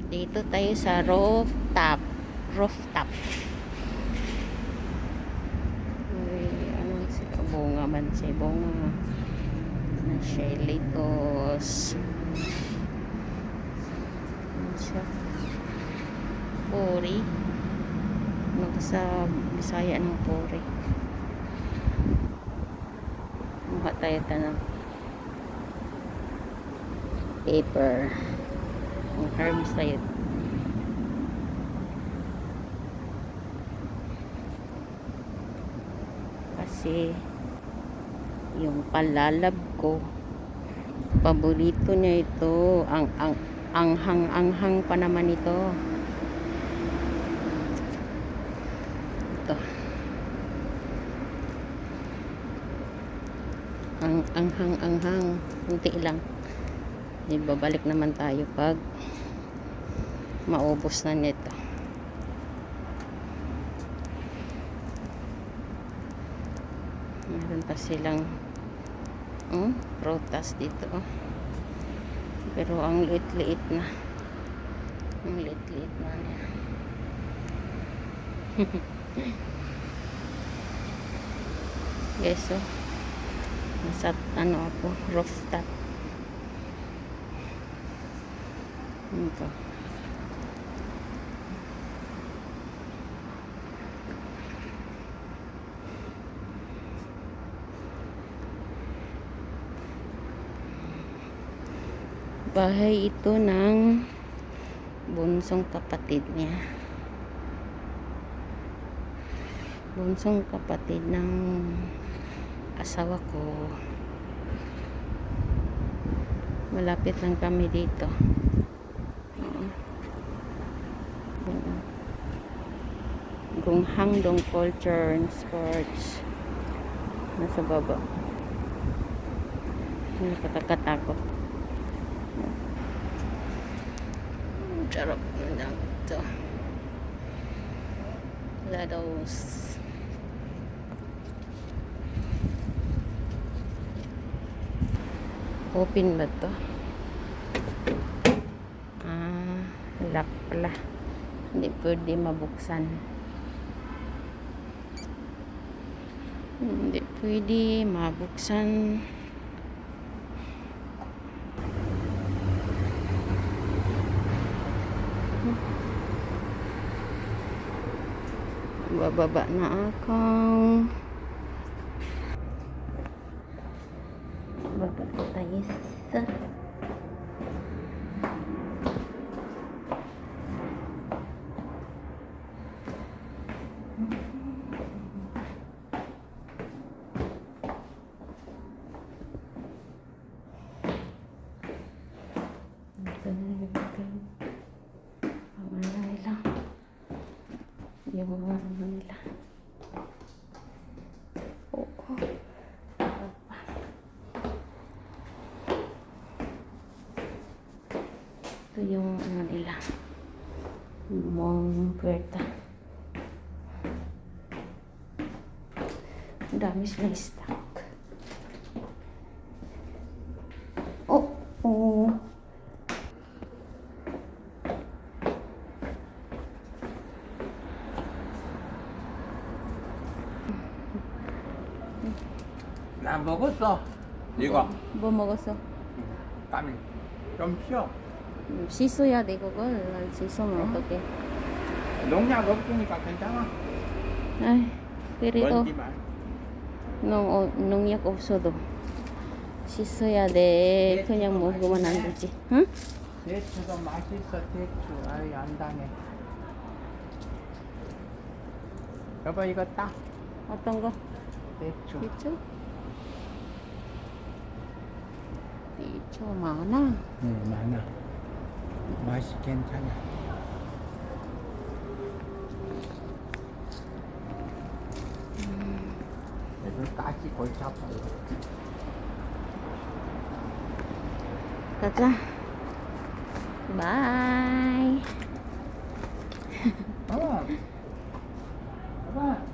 Dito tayo sa rooftop. Rooftop. Uy, ano siya? Bunga man siya. Bunga. Na shelitos. Ano siya? Puri. Ano sa Bisaya ng puri. Mukha tayo tanong. Paper. Ang herbs tayo. Kasi yung palalab ko, paborito niya ito. Ang anghang pa naman ito. Ito. Ang anghang. Kunti lang. Ibabalik naman tayo pag maubos na nito. Meron pa silang prutas dito. Pero ang liit-liit na. Ang liit-liit na niya. Guys, so nasa ako, rooftop. Ito. Bahay ito ng bunsong kapatid niya. Bunsong kapatid ng asawa ko. Malapit lang kami dito. Gunghangdong Culture and Sports. Nasa baba. Nakakatakot. Charap na lang ito. Lados. Open ba ito? Lock pala. Hindi pwede mabuksan. Hindi pwede mabuksan. Bababa na ako. Bababa tayo sa yung mga nila. Oo. Ito yung ano nila. Mong puwerta. Ang dami silang stock. Oh! Oh! 나 먹었어. 이거 뭐 먹었어? 땀이 좀 쉬어. 씻어야 돼 그걸. 난 씻으면 어떡해. 농약 없으니까 괜찮아. Ay, pero 먼지만. 농약 없어도 씻어야 돼. 그냥 먹으면 안 되지. 응? 대추도 맛있어. 대추. 아이 안 당해. 여보 이거 따. 어떤 거? 대추. 있죠? 있죠, 많아. 응 많아. 맛이 괜찮아. 그래도 가시 골치 아파요. 가자. 바이. 어. 봐봐.